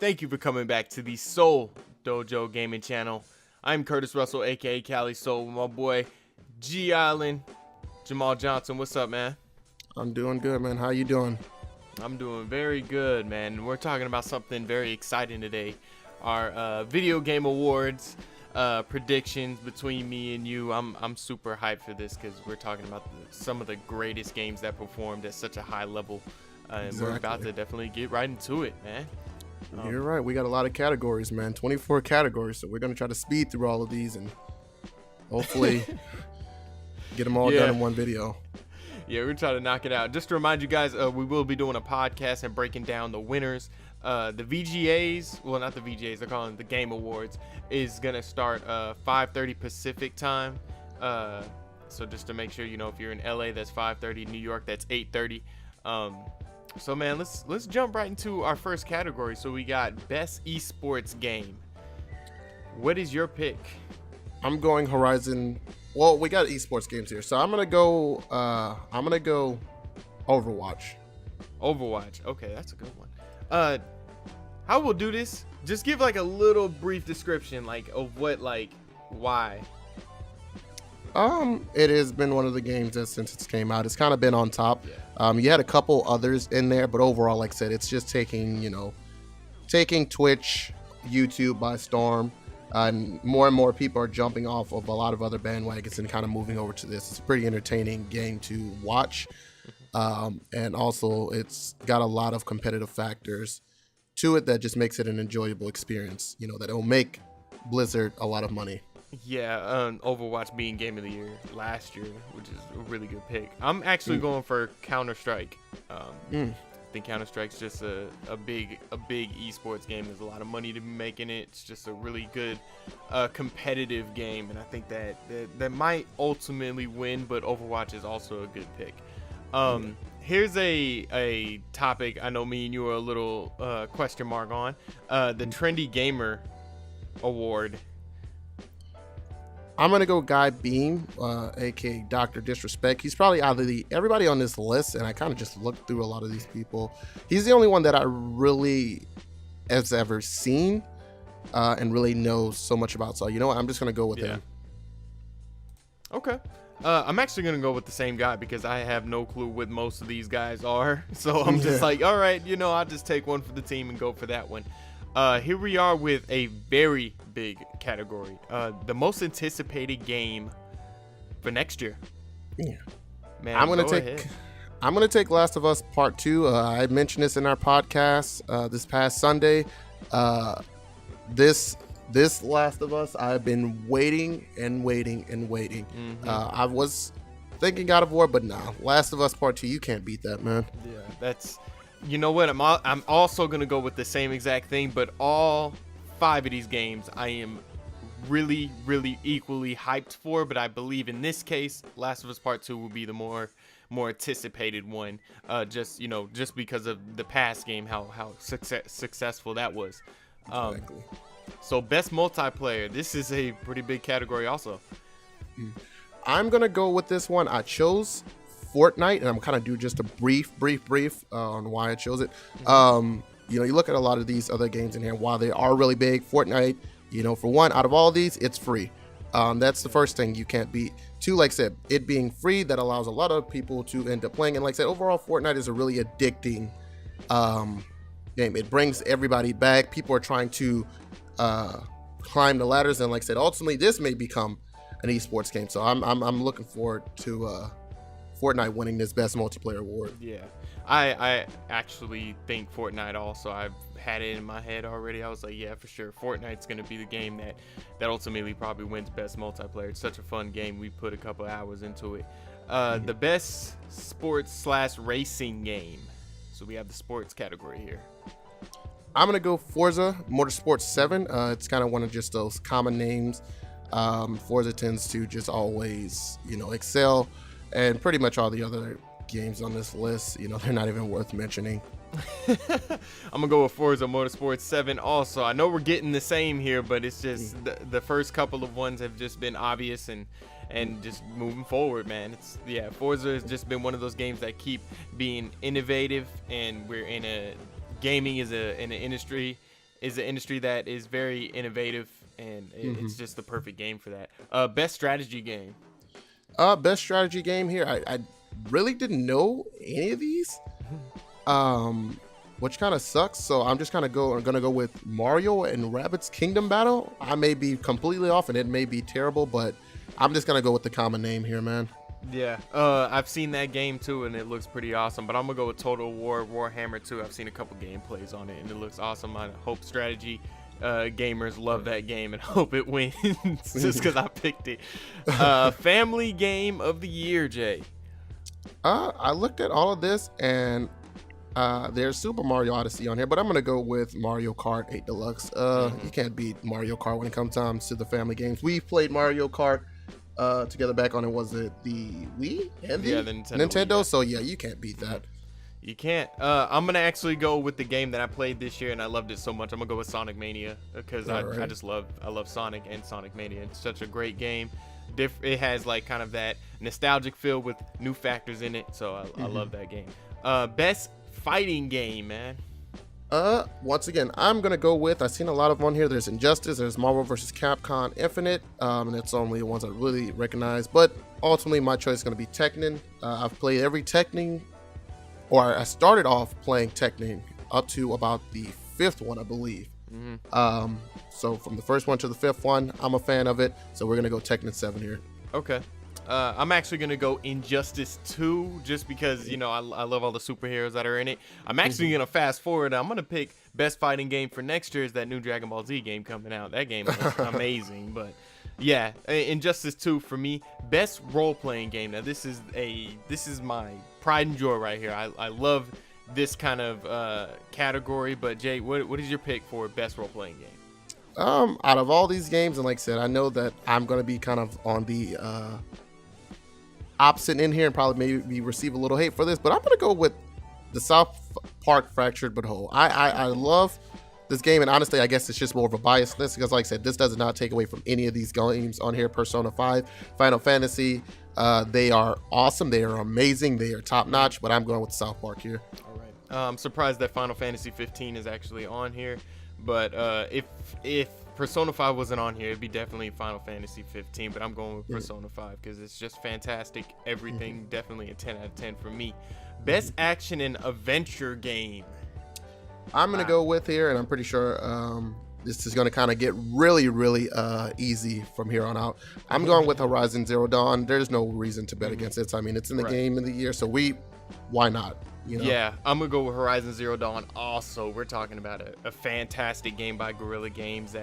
Thank you for coming back to the Seoul Dojo Gaming Channel. I'm Curtis Russell, aka Cali Soul, with my boy G Island, Jamal Johnson. What's up, man? I'm doing good, man. How you doing? I'm doing very good, man. We're talking about something very exciting today. Our video game awards predictions between me and you. I'm super hyped for this because we're talking about some of the greatest games that performed at such a high level. And Exactly. we're about to definitely get right into it, man. You're right. We got a lot of categories, man. 24 categories. So we're going to try to speed through all of these and hopefully get them all done in one video. Yeah, we're trying to knock it out. Just to remind you guys, we will be doing a podcast and breaking down the winners. The VGAs, well, not the VGAs, they're calling it the Game Awards, is going to start 5:30 Pacific time. So just to make sure, you know, if you're in LA, that's 5:30. New York, that's 8:30. So man, let's jump right into our first category. So we got best esports game. What is your pick? I'm going Horizon. Well, we got esports games here, so I'm gonna go Overwatch. Overwatch. Okay, that's a good one. How we'll do this? Just give like a little brief description, like of what, like, why. It has been one of the games that since it came out, it's kind of been on top. You had a couple others in there, but overall, like I said, it's just taking Twitch, YouTube by storm, and more people are jumping off of a lot of other bandwagons and kind of moving over to this. It's a pretty entertaining game to watch, and also it's got a lot of competitive factors to it that just makes it an enjoyable experience. You know, that it will make Blizzard a lot of money. Yeah, Overwatch being Game of the Year last year, which is a really good pick. I'm actually going for Counter-Strike. I think Counter-Strike's just a big esports game. There's a lot of money to be making it. It's just a really good competitive game, and I think that might ultimately win, but Overwatch is also a good pick. Here's a topic I know me and you are a little question mark on. The Trendy Gamer Award. I'm gonna go Guy Beam, aka Dr. Disrespect. He's probably out of everybody on this list, and I kind of just looked through a lot of these people. He's the only one that I really has ever seen and really knows so much about. So you know what? I'm just gonna go with him. Okay. I'm actually gonna go with the same guy because I have no clue what most of these guys are. So I'm just like, all right, you know, I'll just take one for the team and go for that one. Here we are with a very big category. The most anticipated game for next year. Yeah. Man, I'm gonna take Last of Us Part 2. I mentioned this in our podcast this past Sunday. This Last of Us, I've been waiting and waiting and waiting. I was thinking God of War, but nah, Last of Us Part 2, you can't beat that, man. Yeah, that's. You know what? I'm also gonna go with the same exact thing, but all 5 of these games I am really equally hyped for. But I believe in this case, Last of Us Part 2 will be the more anticipated one. Just because of the past game, how successful that was. Exactly. So best multiplayer. This is a pretty big category also. I'm gonna go with this one. I chose Fortnite, and I'm kind of do just a brief on why I chose it. You look at a lot of these other games in here, while they are really big, Fortnite, for one, out of all these, it's free. That's the first thing you can't beat. 2, like I said, it being free, that allows a lot of people to end up playing. And like I said, overall, Fortnite is a really addicting game. It brings everybody back. People are trying to climb the ladders, and like I said, ultimately, this may become an esports game. So I'm looking forward to Fortnite winning this best multiplayer award. Yeah, I actually think Fortnite also. I've had it in my head already. I was like, yeah, for sure, Fortnite's gonna be the game that ultimately probably wins best multiplayer. It's such a fun game. We put a couple hours into it. The best sports/racing game. So we have the sports category here. I'm gonna go Forza Motorsport 7. It's kind of one of just those common names. Forza tends to just always, excel. And pretty much all the other games on this list, they're not even worth mentioning. I'm gonna go with Forza Motorsport 7 also. I know we're getting the same here, but it's just the first couple of ones have just been obvious and just moving forward, man. Forza has just been one of those games that keep being innovative, and we're in a gaming is in an industry is an industry that is very innovative, and it's just the perfect game for that. Best strategy game. Best strategy game here. I really didn't know any of these, which kind of sucks. So I'm just gonna go with Mario and Rabbids Kingdom Battle. I may be completely off, and it may be terrible, but I'm just gonna go with the common name here, man. Yeah, I've seen that game too, and it looks pretty awesome. But I'm gonna go with Total War Warhammer 2. I've seen a couple gameplays on it, and it looks awesome. I hope strategy gamers love that game and hope it wins just because I picked it. Family game of the year, Jay. I looked at all of this, and there's Super Mario Odyssey on here, but I'm gonna go with Mario Kart 8 Deluxe. You can't beat Mario Kart when it comes to the family games. We played Mario Kart together back on, it was it the Wii and the Nintendo? Wii, yeah. So yeah, you can't beat that. You can't. I'm gonna actually go with the game that I played this year and I loved it so much. I'm gonna go with Sonic Mania because I love Sonic and Sonic Mania. It's such a great game. It has like kind of that nostalgic feel with new factors in it, so I love that game. Best fighting game, man. Once again, I'm gonna go with, I've seen a lot of them on here. There's Injustice, there's Marvel vs. Capcom Infinite, and it's only the ones I really recognize. But ultimately, my choice is gonna be Tekken. I've played every Tekken, or I started off playing Tekken up to about the 5th one, I believe. So from the first one to the 5th one, I'm a fan of it. So we're gonna go Tekken 7 here. Okay. I'm actually gonna go Injustice 2 just because I love all the superheroes that are in it. I'm actually gonna fast forward. I'm gonna pick best fighting game for next year is that new Dragon Ball Z game coming out. That game is amazing. But yeah, Injustice 2 for me. Best role playing game. Now this is my pride and joy right here. I love this kind of category. But Jay, what is your pick for best role playing game? Out of all these games, and like I said, I know that I'm gonna be kind of on the opposite in here and probably maybe receive a little hate for this, but I'm gonna go with the South Park Fractured But Whole. I love this game, and honestly, I guess it's just more of a bias list because, like I said, this does not take away from any of these games on here. Persona 5, Final Fantasy, they are awesome, they are amazing, they are top notch, but I'm going with South Park here. All right. I'm surprised that Final Fantasy 15 is actually on here, but if Persona 5 wasn't on here, it'd be definitely Final Fantasy 15, but I'm going with Persona 5 because it's just fantastic. Everything, definitely a 10 out of 10 for me. Best action and adventure game. I'm going to go with here, and I'm pretty sure this is going to kind of get really, really easy from here on out. I'm going with Horizon Zero Dawn. There's no reason to bet against it. I mean, it's in the game of the year, so why not? Yeah, I'm gonna go with Horizon Zero Dawn. Also, we're talking about a fantastic game by Guerrilla Games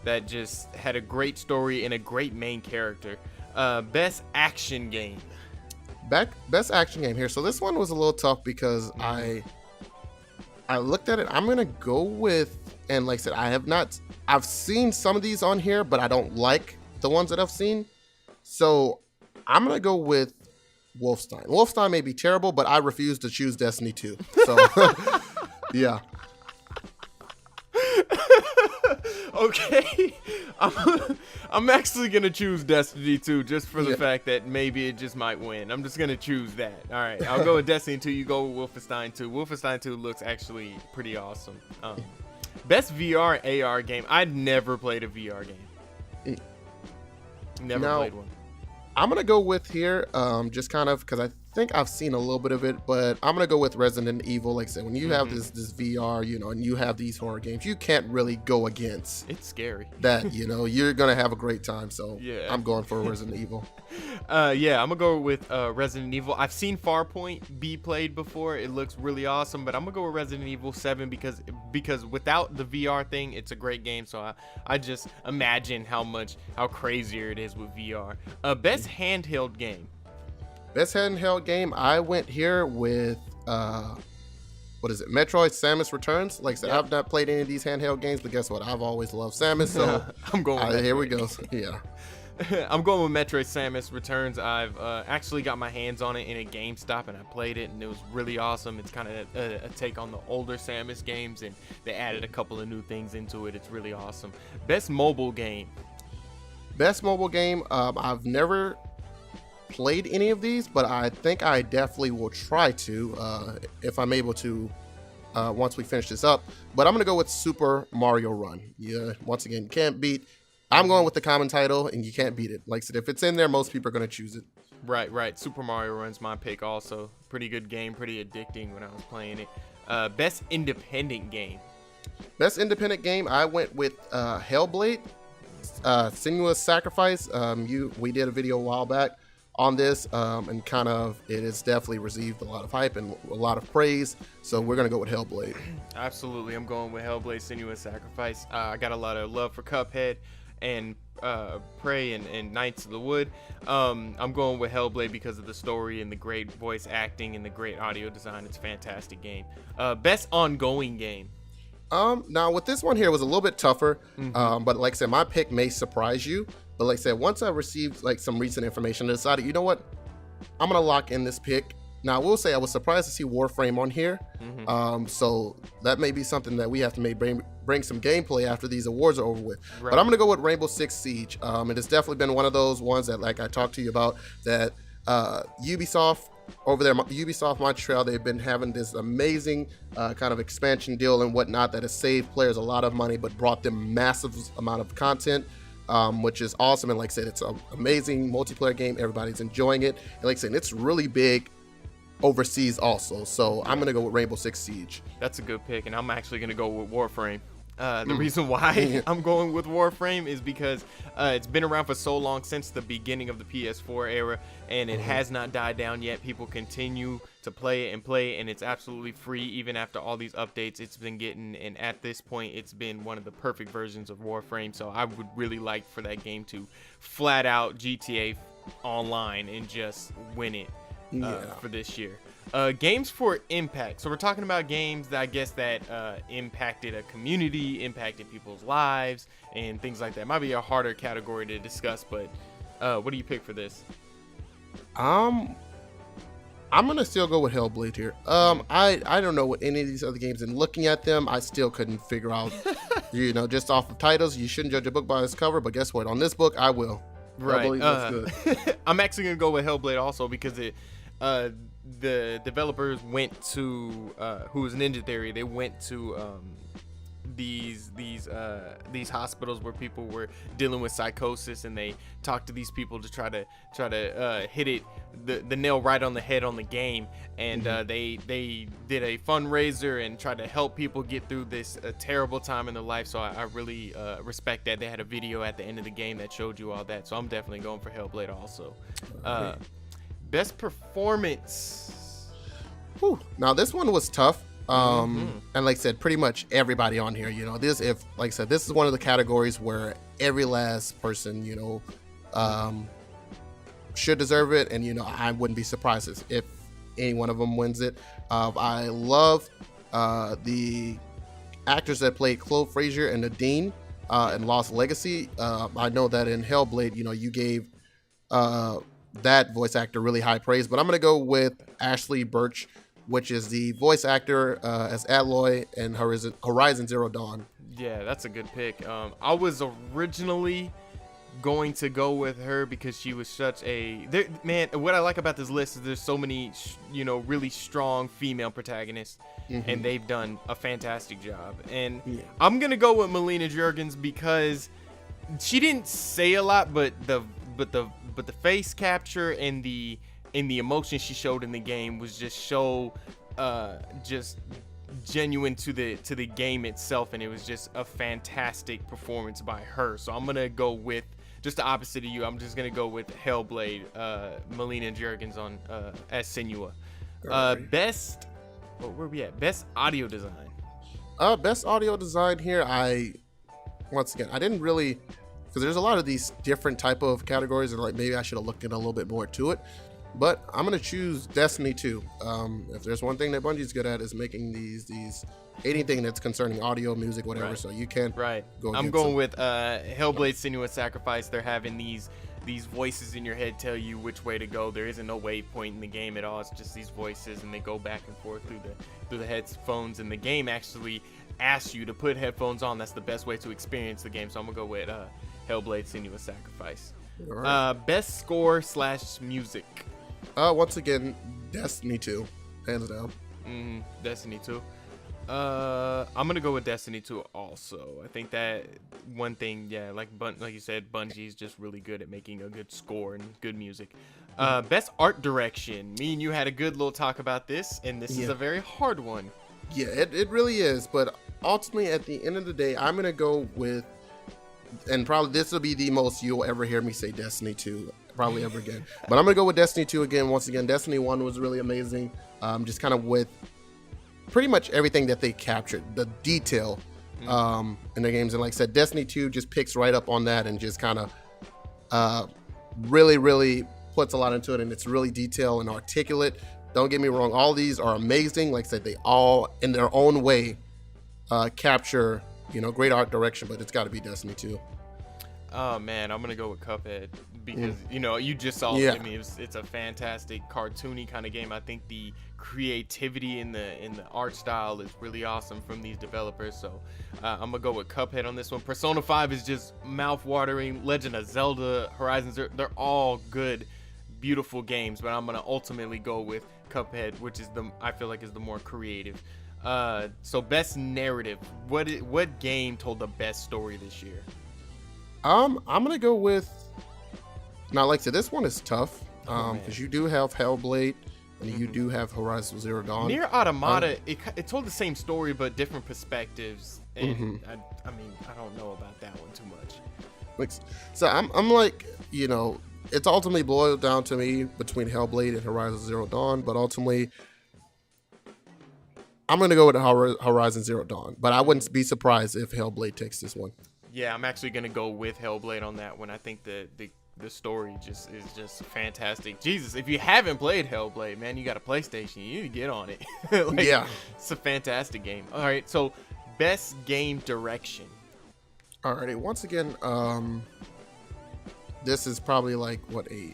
that just had a great story and a great main character. Best action game. Best action game here. So this one was a little tough because I looked at it. I'm gonna go with, and like I said, I've seen some of these on here, but I don't like the ones that I've seen. So I'm gonna go with Wolfenstein. Wolfenstein may be terrible, but I refuse to choose Destiny 2. So, yeah. Okay. I'm actually going to choose Destiny 2 just for the fact that maybe it just might win. I'm just going to choose that. All right. I'll go with Destiny 2. You go with Wolfenstein 2. Wolfenstein 2 looks actually pretty awesome. Best VR AR game. I'd never played a VR game. Never played one. I'm going to go with here, just kind of, because I think I've seen a little bit of it, but I'm going to go with Resident Evil. Like I said, when you have this VR, and you have these horror games, you can't really go against. It's scary. That, you're going to have a great time. So yeah. I'm going for Resident Evil. Yeah, I'm going to go with Resident Evil. I've seen Farpoint be played before. It looks really awesome, but I'm going to go with Resident Evil 7 because without the VR thing, it's a great game. So I just imagine how crazier it is with VR. Best handheld game. Best handheld game, I went here with, what is it? Metroid Samus Returns. Like I said, I've not played any of these handheld games, but guess what? I've always loved Samus, so I'm going with here we go. Yeah. I'm going with Metroid Samus Returns. I've actually got my hands on it in a GameStop, and I played it, and it was really awesome. It's kind of a take on the older Samus games, and they added a couple of new things into it. It's really awesome. Best mobile game. Best mobile game. I've never played any of these, but I think I definitely will try to if I'm able to once we finish this up. But I'm gonna go with Super Mario Run. Yeah, once again, can't beat. I'm going with the common title, and you can't beat it. Like I said, if it's in there, most people are gonna choose it. Right. Super Mario Run's my pick also. Pretty good game, pretty addicting when I was playing it. Best independent game. Best independent game, I went with Hellblade, Senua's Sacrifice. We did a video a while back on this, and kind of it has definitely received a lot of hype and a lot of praise. So we're gonna go with Hellblade. Absolutely, I'm going with Hellblade: Senua's Sacrifice. I got a lot of love for Cuphead and Prey and Knights of the Wood. I'm going with Hellblade because of the story and the great voice acting and the great audio design. It's a fantastic game. Best ongoing game. Now with this one here, it was a little bit tougher. But like I said, my pick may surprise you. But like I said, once I received like some recent information, I decided, you know what, I'm gonna lock in this pick. Now I will say I was surprised to see Warframe on here. So that may be something that we have to bring some gameplay after these awards are over with. But I'm gonna go with Rainbow Six Siege. It has definitely been one of those ones that, like I talked to you about, that Ubisoft over there, Ubisoft Montreal, they've been having this amazing kind of expansion deal and whatnot that has saved players a lot of money, but brought them massive amount of content, which is awesome. And like I said, it's an amazing multiplayer game. Everybody's enjoying it. And like I said, it's really big overseas also. So I'm going to go with Rainbow Six Siege. That's a good pick. And I'm actually going to go with Warframe. The reason why I'm going with Warframe is because it's been around for so long, since the beginning of the PS4 era, and it has not died down yet. People continue to play it, and it's absolutely free even after all these updates it's been getting, and at this point it's been one of the perfect versions of Warframe. So I would really like for that game to flat out GTA Online and just win it for this year. Games for impact. So we're talking about games that I guess that impacted a community, impacted people's lives, and things like that. Might be a harder category to discuss, but what do you pick for this? I'm gonna still go with Hellblade here. I don't know what any of these other games, and looking at them, I still couldn't figure out. Just off of titles, you shouldn't judge a book by its cover. But guess what? On this book, I will. Right. Hellblade looks good. I'm actually gonna go with Hellblade also because the developers went to who was Ninja Theory. They went to these hospitals where people were dealing with psychosis, and they talked to these people to try to hit the nail right on the head on the game. And they did a fundraiser and tried to help people get through this terrible time in their life. So I really respect that. They had a video at the end of the game that showed you all that. So I'm definitely going for Hellblade also. Best performance. Whew. Now this one was tough. And like I said, pretty much everybody on here, this is one of the categories where every last person, should deserve it. And, I wouldn't be surprised if any one of them wins it. I love the actors that played Chloe Frazier and Nadine in Lost Legacy. I know that in Hellblade, you gave that voice actor really high praise, but I'm going to go with Ashley Birch, which is the voice actor as Aloy in Horizon Zero Dawn. Yeah, that's a good pick. I was originally going to go with her because she was such a man. What I like about this list is there's so many really strong female protagonists, and they've done a fantastic job. And I'm gonna go with Melina Juergens because she didn't say a lot, but the face capture and the emotion she showed in the game was just so just genuine to the game itself, and it was just a fantastic performance by her. So I'm gonna go with just the opposite of you. I'm just gonna go with Hellblade, Melina Juergens on as Senua. Best, where we at? Best audio design. Best audio design here. I didn't really, because there's a lot of these different type of categories, and like maybe I should have looked in a little bit more to it. But I'm gonna choose Destiny 2. If there's one thing that Bungie's good at is making these anything that's concerning audio, music, whatever. Right. So you can't go. I'm going with Hellblade: Senua's Sacrifice. They're having these voices in your head tell you which way to go. There isn't no waypoint in the game at all. It's just these voices, and they go back and forth through the headphones. And the game actually asks you to put headphones on. That's the best way to experience the game. So I'm gonna go with Hellblade: Senua's Sacrifice. Right. Best score / music. Once again, Destiny 2, hands down. Destiny 2. I'm gonna go with Destiny 2 also. I think that one thing, yeah, like you said, Bungie's just really good at making a good score and good music. Best art direction. Me and you had a good little talk about this, and this is a very hard one. Yeah, it really is. But ultimately, at the end of the day, I'm gonna go with, and probably this will be the most you'll ever hear me say Destiny 2 probably ever again. But I'm gonna go with Destiny 2 again. Once again, Destiny 1 was really amazing. Just kind of with pretty much everything that they captured, the detail in their games. And like I said, Destiny 2 just picks right up on that and just kind of really, really puts a lot into it. And it's really detailed and articulate. Don't get me wrong. All these are amazing. Like I said, they all in their own way capture, great art direction, but it's got to be Destiny 2. Oh man, I'm gonna go with Cuphead because you just saw it. I mean, it's a fantastic cartoony kind of game. I think the creativity in the art style is really awesome from these developers. So I'm gonna go with Cuphead on this one. Persona 5 is just mouth-watering. Legend of Zelda, Horizon Zero, they're all good, beautiful games. But I'm gonna ultimately go with Cuphead, which is I feel like is the more creative. So best narrative. What game told the best story this year? I'm gonna go with. Now, like I said, this one is tough because you do have Hellblade and you do have Horizon Zero Dawn. Nier Automata, it told the same story but different perspectives, and I mean, I don't know about that one too much. So I'm like, it's ultimately boiled down to me between Hellblade and Horizon Zero Dawn, but ultimately, I'm gonna go with Horizon Zero Dawn. But I wouldn't be surprised if Hellblade takes this one. Yeah, I'm actually gonna go with Hellblade on that one. I think the story is just fantastic. Jesus, if you haven't played Hellblade, man, you got a PlayStation, you need to get on it. It's a fantastic game. All right, so best game direction. Alrighty, once again, this is probably like a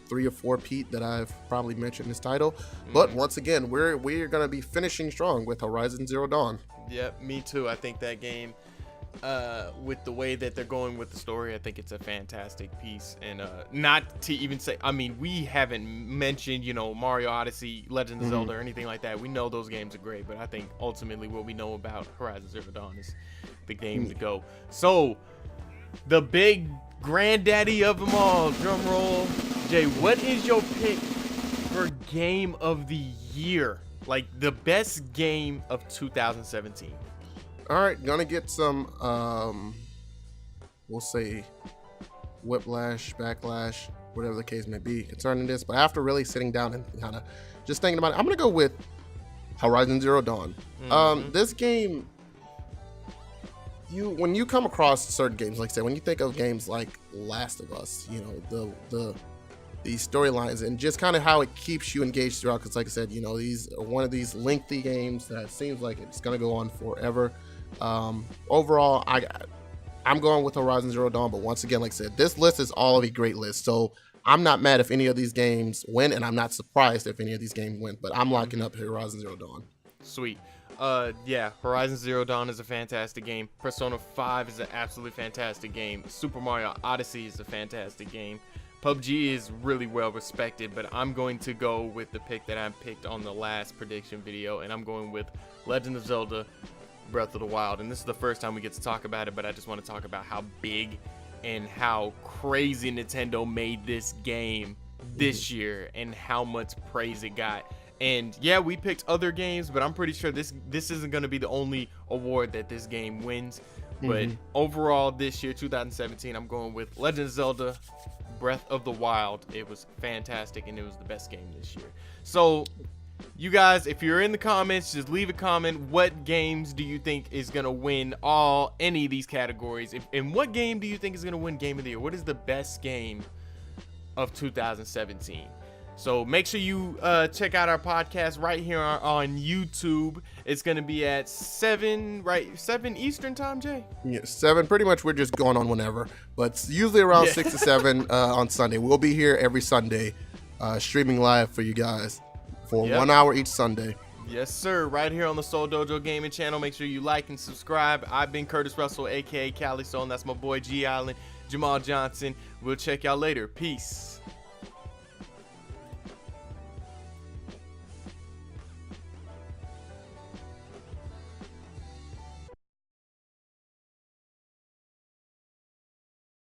3 or 4 Pete that I've probably mentioned this title, but once again, we're gonna be finishing strong with Horizon Zero Dawn. Yep, me too. I think that game, with the way that they're going with the story, I think it's a fantastic piece. And not to even say, I mean, we haven't mentioned, Mario Odyssey, Legend of Zelda, or anything like that. We know those games are great, but I think ultimately what we know about Horizon Zero Dawn is the game to go. So, the big granddaddy of them all, drum roll, Jay, what is your pick for game of the year? Like, the best game of 2017? All right, gonna get some, we'll say, whiplash, backlash, whatever the case may be concerning this. But after really sitting down and kind of just thinking about it, I'm gonna go with Horizon Zero Dawn. This game, when you come across certain games, like I said, when you think of games like Last of Us, the storylines and just kind of how it keeps you engaged throughout. Because, like I said, these are one of these lengthy games that seems like it's gonna go on forever. Overall, I'm going with Horizon Zero Dawn, but once again, like I said, this list is all of a great list, so I'm not mad if any of these games win, and I'm not surprised if any of these games win, but I'm locking up Horizon Zero Dawn. Sweet. Yeah, Horizon Zero Dawn is a fantastic game. Persona 5 is an absolutely fantastic game. Super Mario Odyssey is a fantastic game. PUBG is really well respected, but I'm going to go with the pick that I picked on the last prediction video, and I'm going with Legend of Zelda Breath of the Wild. And this is the first time we get to talk about it, but I just want to talk about how big and how crazy Nintendo made this game this year and how much praise it got. And yeah, we picked other games, but I'm pretty sure this isn't going to be the only award that this game wins. But overall this year, 2017, I'm going with Legend of Zelda Breath of the Wild. It was fantastic and it was the best game this year. So you guys, if you're in the comments, just leave a comment. What games do you think is going to win any of these categories? And what game do you think is going to win Game of the Year? What is the best game of 2017? So make sure you check out our podcast right here on YouTube. It's going to be at 7 Eastern time, Jay? Yeah, 7. Pretty much we're just going on whenever. But it's usually around 6 to 7 on Sunday. We'll be here every Sunday streaming live for you guys for 1 hour each Sunday. Yes, sir. Right here on the Soul Dojo Gaming channel. Make sure you like and subscribe. I've been Curtis Russell, a.k.a. Cali Soul, and that's my boy G Island, Jamal Johnson. We'll check y'all later. Peace.